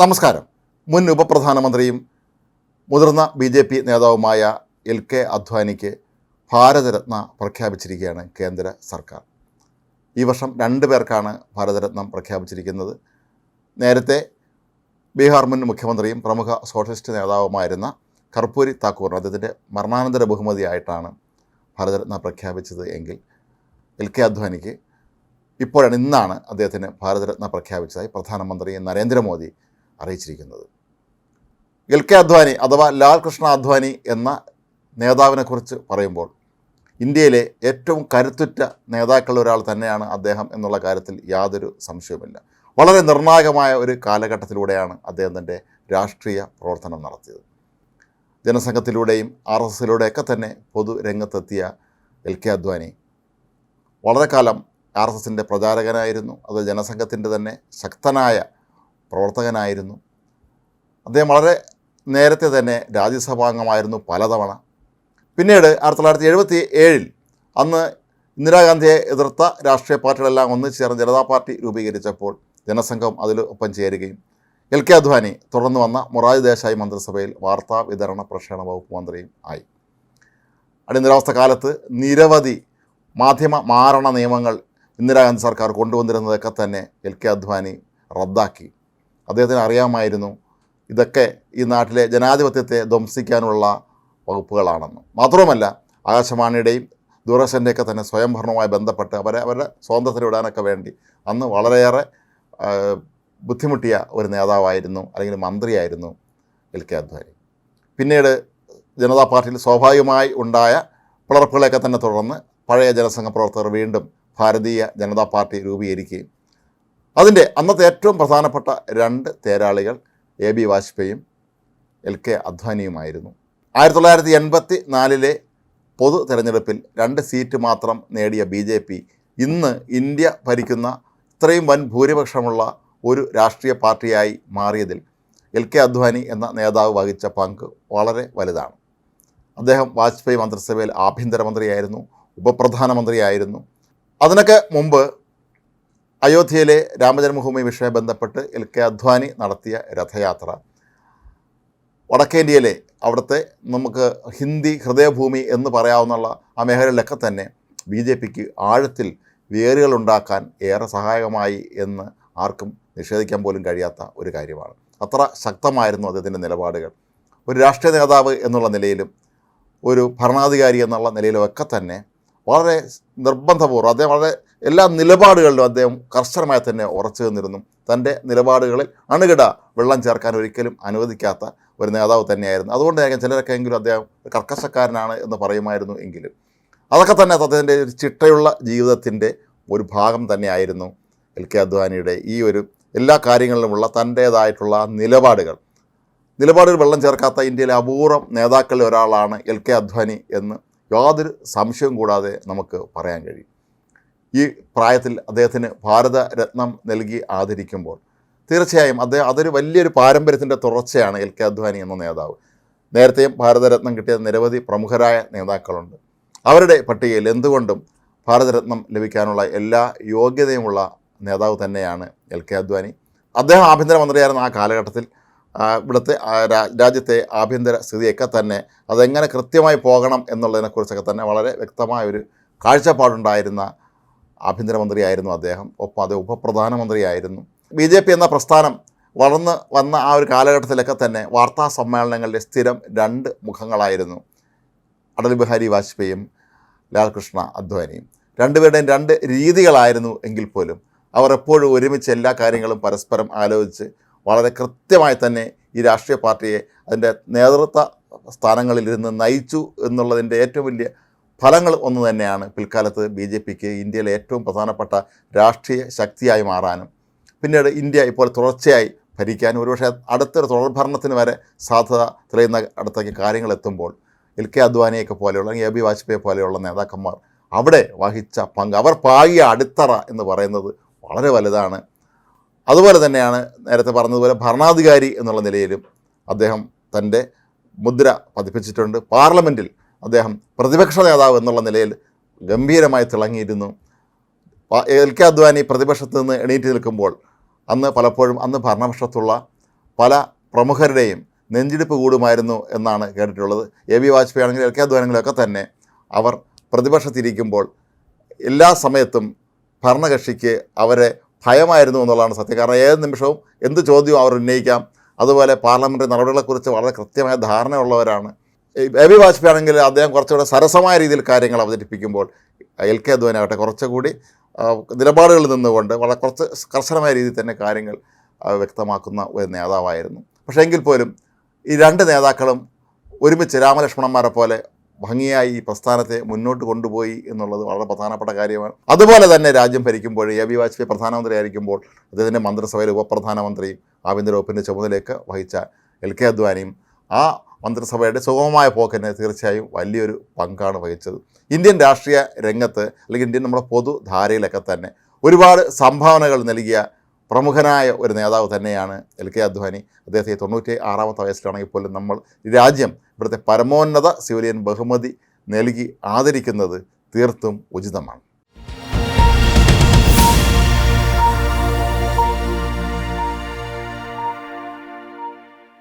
നമസ്കാരം. മുൻ ഉപപ്രധാനമന്ത്രിയും മുതിർന്ന BJP നേതാവുമായ LK അദ്വാനിക്ക് ഭാരതരത്ന പ്രഖ്യാപിച്ചിരിക്കുകയാണ് കേന്ദ്ര സർക്കാർ. ഈ വർഷം 2 പേർക്കാണ് ഭാരതരത്നം പ്രഖ്യാപിച്ചിരിക്കുന്നത്. നേരത്തെ ബീഹാർ മുൻ മുഖ്യമന്ത്രിയും പ്രമുഖ സോഷ്യലിസ്റ്റ് നേതാവുമായിരുന്ന കർപ്പൂരി താക്കൂറിന് അദ്ദേഹത്തിൻ്റെ മരണാനന്തര ബഹുമതിയായിട്ടാണ് ഭാരതരത്ന പ്രഖ്യാപിച്ചത് എങ്കിൽ LK അദ്വാനിക്ക് ഇന്നാണ് അദ്ദേഹത്തിന് ഭാരതരത്ന പ്രഖ്യാപിച്ചതായി പ്രധാനമന്ത്രി നരേന്ദ്രമോദി അറിയിച്ചിരിക്കുന്നത്. LK അദ്വാനി അഥവാ ലാൽ കൃഷ്ണ അദ്വാനി എന്ന നേതാവിനെക്കുറിച്ച് പറയുമ്പോൾ ഇന്ത്യയിലെ ഏറ്റവും കരുത്തുറ്റ നേതാക്കളിൽ ഒരാൾ തന്നെയാണ് അദ്ദേഹം എന്നുള്ള കാര്യത്തിൽ യാതൊരു സംശയവുമില്ല. വളരെ നിർണായകമായ ഒരു കാലഘട്ടത്തിലൂടെയാണ് അദ്ദേഹം തൻ്റെ രാഷ്ട്രീയ പ്രവർത്തനം നടത്തിയത്. ജനസംഘത്തിലൂടെയും RSSലൂടെയൊക്കെ തന്നെ പൊതുരംഗത്തെത്തിയ LK അദ്വാനി വളരെ കാലം RSSൻ്റെ പ്രചാരകനായിരുന്നു. അത് ജനസംഘത്തിൻ്റെ തന്നെ ശക്തനായ പ്രവർത്തകനായിരുന്നു. അദ്ദേഹം വളരെ നേരത്തെ തന്നെ രാജ്യസഭാംഗമായിരുന്നു പലതവണ. പിന്നീട് 1977 അന്ന് ഇന്ദിരാഗാന്ധിയെ എതിർത്ത രാഷ്ട്രീയ പാർട്ടികളെല്ലാം ഒന്നിച്ചു ചേർന്ന് ജനതാ പാർട്ടി രൂപീകരിച്ചപ്പോൾ ജനസംഘം അതിൽ ഒപ്പം ചേരുകയും LK അദ്വാനി തുടർന്ന് വന്ന മൊറാർജി ദേശായി മന്ത്രിസഭയിൽ വാർത്താ വിതരണ പ്രക്ഷേപണ വകുപ്പ് മന്ത്രിയും ആയി. അടിയന്തരാവസ്ഥ കാലത്ത് നിരവധി മാധ്യമ മാരണ നിയമങ്ങൾ ഇന്ദിരാഗാന്ധി സർക്കാർ കൊണ്ടുവന്നിരുന്നതൊക്കെ തന്നെ LK അദ്വാനി റദ്ദാക്കി. അദ്ദേഹത്തിന് അറിയാമായിരുന്നു ഇതൊക്കെ ഈ നാട്ടിലെ ജനാധിപത്യത്തെ ധ്വംസിക്കാനുള്ള വകുപ്പുകളാണെന്ന്. മാത്രവുമല്ല, ആകാശവാണിയുടെയും ദൂരദർശൻ്റെയൊക്കെ തന്നെ സ്വയംഭരണവുമായി ബന്ധപ്പെട്ട് അവരുടെ സ്വാതന്ത്ര്യത്തിന് വിടാനൊക്കെ വേണ്ടി അന്ന് വളരെയേറെ ബുദ്ധിമുട്ടിയ ഒരു നേതാവായിരുന്നു, അല്ലെങ്കിൽ മന്ത്രിയായിരുന്നു LK അദ്വാനി. പിന്നീട് ജനതാ പാർട്ടിയിൽ സ്വാഭാവികമായി ഉണ്ടായ പിളർപ്പുകളെയൊക്കെ തന്നെ തുടർന്ന് പഴയ ജനസംഘ പ്രവർത്തകർ വീണ്ടും ഭാരതീയ ജനതാ പാർട്ടി രൂപീകരിക്കുകയും അതിൻ്റെ അന്നത്തെ ഏറ്റവും പ്രധാനപ്പെട്ട 2 തേരാളികൾ AB വാജ്പേയിയും LK അദ്വാനിയുമായിരുന്നു. 1984 പൊതു തെരഞ്ഞെടുപ്പിൽ 2 സീറ്റ് മാത്രം നേടിയ BJP ഇന്ന് ഇന്ത്യ ഭരിക്കുന്ന ഇത്രയും വൻ ഭൂരിപക്ഷമുള്ള ഒരു രാഷ്ട്രീയ പാർട്ടിയായി മാറിയതിൽ LK അദ്വാനി എന്ന നേതാവ് വഹിച്ച പങ്ക് വളരെ വലുതാണ്. അദ്ദേഹം വാജ്പേയി മന്ത്രിസഭയിൽ ആഭ്യന്തരമന്ത്രിയായിരുന്നു, ഉപപ്രധാനമന്ത്രിയായിരുന്നു. അതിനൊക്കെ മുമ്പ് അയോധ്യയിലെ രാമജന്മഭൂമി വിഷയം ബന്ധപ്പെട്ട് LK അദ്വാനി നടത്തിയ രഥയാത്ര വടക്കേന്ത്യയിലെ അവിടുത്തെ നമുക്ക് ഹിന്ദി ഹൃദയഭൂമി എന്ന് പറയാവുന്ന ആ മേഖലയിലൊക്കെ തന്നെ BJPക്ക് ആഴത്തിൽ വേരുകളുണ്ടാക്കാൻ ഏറെ സഹായകമായി എന്ന് ആർക്കും നിഷേധിക്കാൻ പോലും കഴിയാത്ത ഒരു കാര്യമാണ്. അത്ര ശക്തമായിരുന്നു അദ്ദേഹത്തിൻ്റെ നിലപാടുകൾ. ഒരു രാഷ്ട്രീയ നേതാവ് എന്നുള്ള നിലയിലും ഒരു ഭരണാധികാരി എന്നുള്ള നിലയിലും ഒക്കെ തന്നെ വളരെ നിർബന്ധപൂർവ്വം അദ്ദേഹം വളരെ എല്ലാ നിലപാടുകളിലും അദ്ദേഹം കർശനമായി തന്നെ ഉറച്ചു നിന്നിരുന്നു. തൻ്റെ നിലപാടുകളിൽ അണുകിട വെള്ളം ചേർക്കാൻ ഒരിക്കലും അനുവദിക്കാത്ത ഒരു നേതാവ് തന്നെയായിരുന്നു. അതുകൊണ്ടായിരിക്കും ചിലരൊക്കെ എങ്കിലും അദ്ദേഹം കർക്കശക്കാരനാണ് എന്ന് പറയുമായിരുന്നു. എങ്കിലും അതൊക്കെ തന്നെ അദ്ദേഹത്തിൻ്റെ ഒരു ചിട്ടയുള്ള ജീവിതത്തിൻ്റെ ഒരു ഭാഗം തന്നെയായിരുന്നു LK അദ്വാനിയുടെ ഈ ഒരു എല്ലാ കാര്യങ്ങളിലുമുള്ള തൻ്റേതായിട്ടുള്ള നിലപാടുകൾ വെള്ളം ചേർക്കാത്ത ഇന്ത്യയിലെ അപൂർവം നേതാക്കളിൽ ഒരാളാണ് LK അദ്വാനി എന്ന് യാതൊരു സംശയവും കൂടാതെ നമുക്ക് പറയാൻ കഴിയും. ഈ പ്രായത്തിൽ അദ്ദേഹത്തിന് ഭാരതരത്നം നൽകി ആദരിക്കുമ്പോൾ തീർച്ചയായും അതൊരു വലിയൊരു പാരമ്പര്യത്തിൻ്റെ തുടർച്ചയാണ് LK അദ്വാനി എന്ന നേതാവ്. നേരത്തെയും ഭാരതരത്നം കിട്ടിയ നിരവധി പ്രമുഖരായ നേതാക്കളുണ്ട്. അവരുടെ പട്ടികയിൽ എന്തുകൊണ്ടും ഭാരതരത്നം ലഭിക്കാനുള്ള എല്ലാ യോഗ്യതയുമുള്ള നേതാവ് തന്നെയാണ് LK അദ്വാനി. അദ്ദേഹം ആഭ്യന്തരമന്ത്രിയായിരുന്ന ആ കാലഘട്ടത്തിൽ ഇവിടുത്തെ രാജ്യത്തെ ആഭ്യന്തര സ്ഥിതിയൊക്കെ തന്നെ അതെങ്ങനെ കൃത്യമായി പോകണം എന്നുള്ളതിനെക്കുറിച്ചൊക്കെ തന്നെ വളരെ വ്യക്തമായൊരു കാഴ്ചപ്പാടുണ്ടായിരുന്ന ആഭ്യന്തരമന്ത്രിയായിരുന്നു അദ്ദേഹം. ഒപ്പം അത് ഉപപ്രധാനമന്ത്രിയായിരുന്നു. BJP എന്ന പ്രസ്ഥാനം വളർന്ന് വന്ന ആ ഒരു കാലഘട്ടത്തിലൊക്കെ തന്നെ വാർത്താ സമ്മേളനങ്ങളിലെ സ്ഥിരം 2 മുഖങ്ങളായിരുന്നു അടൽ ബിഹാരി വാജ്പേയിയും ലാൽ കൃഷ്ണ അദ്വാനിയും. രണ്ടുപേരുടെയും 2 രീതികളായിരുന്നു എങ്കിൽ പോലും അവർ എപ്പോഴും ഒരുമിച്ച് എല്ലാ കാര്യങ്ങളും പരസ്പരം ആലോചിച്ച് വളരെ കൃത്യമായി തന്നെ ഈ രാഷ്ട്രീയ പാർട്ടിയെ അതിൻ്റെ നേതൃത്വ സ്ഥാനങ്ങളിലിരുന്ന് നയിച്ചു എന്നുള്ളതിൻ്റെ ഏറ്റവും വലിയ ഫലങ്ങൾ ഒന്ന് തന്നെയാണ് പിൽക്കാലത്ത് BJPക്ക് ഇന്ത്യയിലെ ഏറ്റവും പ്രധാനപ്പെട്ട രാഷ്ട്രീയ ശക്തിയായി മാറാനും പിന്നീട് ഇന്ത്യ ഇപ്പോൾ തുടർച്ചയായി ഭരിക്കാനും ഒരുപക്ഷെ അടുത്തൊരു തുടർഭരണത്തിന് വരെ സാധ്യത തെളിയുന്ന അടുത്തേക്ക് കാര്യങ്ങൾ എത്തുമ്പോൾ LK അദ്വാനിയൊക്കെ പോലെയുള്ള അല്ലെങ്കിൽ AB വാജ്പേയി പോലെയുള്ള നേതാക്കന്മാർ അവിടെ വഹിച്ച പങ്ക്, അവർ പാകിയ അടിത്തറ എന്ന് പറയുന്നത് വളരെ വലുതാണ്. അതുപോലെ തന്നെയാണ് നേരത്തെ പറഞ്ഞതുപോലെ ഭരണാധികാരി എന്നുള്ള നിലയിലും അദ്ദേഹം തൻ്റെ മുദ്ര പതിപ്പിച്ചിട്ടുണ്ട്. പാർലമെൻറ്റിൽ അദ്ദേഹം പ്രതിപക്ഷ നേതാവ് എന്നുള്ള നിലയിൽ ഗംഭീരമായി തിളങ്ങിയിരുന്നു. LK അദ്വാനി പ്രതിപക്ഷത്ത് നിന്ന് എണീറ്റ് നിൽക്കുമ്പോൾ അന്ന് പലപ്പോഴും ഭരണപക്ഷത്തുള്ള പല പ്രമുഖരുടെയും നെഞ്ചിടിപ്പ് കൂടുമായിരുന്നു എന്നാണ് കേട്ടിട്ടുള്ളത്. എ ബി വാജ്പേയി ആണെങ്കിലും എൽ കെ അദ്വാനികളൊക്കെ തന്നെ അവർ പ്രതിപക്ഷത്തിരിക്കുമ്പോൾ എല്ലാ സമയത്തും ഭരണകക്ഷിക്ക് അവരെ ഭയമായിരുന്നു എന്നുള്ളതാണ് സത്യം. കാരണം ഏത് നിമിഷവും എന്ത് ചോദ്യവും അവർ ഉന്നയിക്കാം. അതുപോലെ പാർലമെൻ്ററി നടപടികളെക്കുറിച്ച് വളരെ കൃത്യമായ ധാരണയുള്ളവരാണ്. എ ബി വാജ്പേയി ആണെങ്കിൽ അദ്ദേഹം കുറച്ചുകൂടെ സരസമായ രീതിയിൽ കാര്യങ്ങൾ അവതരിപ്പിക്കുമ്പോൾ എൽ കെ അദ്വാനി ആകട്ടെ കുറച്ചുകൂടി നിലപാടുകളിൽ നിന്നുകൊണ്ട് വളരെ കുറച്ച് കർശനമായ രീതിയിൽ തന്നെ കാര്യങ്ങൾ വ്യക്തമാക്കുന്ന ഒരു നേതാവായിരുന്നു. പക്ഷേ എങ്കിൽ പോലും ഈ രണ്ട് നേതാക്കളും ഒരുമിച്ച് രാമലക്ഷ്മണന്മാരെ പോലെ ഭംഗിയായി ഈ പ്രസ്ഥാനത്തെ മുന്നോട്ട് കൊണ്ടുപോയി എന്നുള്ളത് വളരെ പ്രധാനപ്പെട്ട കാര്യമാണ്. അതുപോലെ തന്നെ രാജ്യം ഭരിക്കുമ്പോൾ എ ബി വാജ്പേയി പ്രധാനമന്ത്രി ആയിരിക്കുമ്പോൾ അദ്ദേഹത്തിൻ്റെ മന്ത്രിസഭയിൽ ഉപപ്രധാനമന്ത്രിയും ആഭ്യന്തര വകുപ്പിൻ്റെ ചുമതലയൊക്കെ വഹിച്ച എൽ കെ അദ്വാനിയും ആ മന്ത്രിസഭയുടെ സുഗമമായ പോക്കിന് തീർച്ചയായും വലിയൊരു പങ്കാണ് വഹിച്ചത്. ഇന്ത്യൻ രാഷ്ട്രീയ രംഗത്ത് അല്ലെങ്കിൽ ഇന്ത്യൻ നമ്മുടെ പൊതുധാരയിലൊക്കെ തന്നെ ഒരുപാട് സംഭാവനകൾ നൽകിയ പ്രമുഖനായ ഒരു നേതാവ് തന്നെയാണ് എൽ കെ അദ്വാനി. അദ്ദേഹത്തെ 96-ാമത്തെ വയസ്സിലാണെങ്കിൽ പോലും നമ്മൾ രാജ്യം ഇവിടുത്തെ പരമോന്നത സിവിലിയൻ ബഹുമതി നൽകി ആദരിക്കുന്നത് തീർത്തും ഉചിതമാണ്.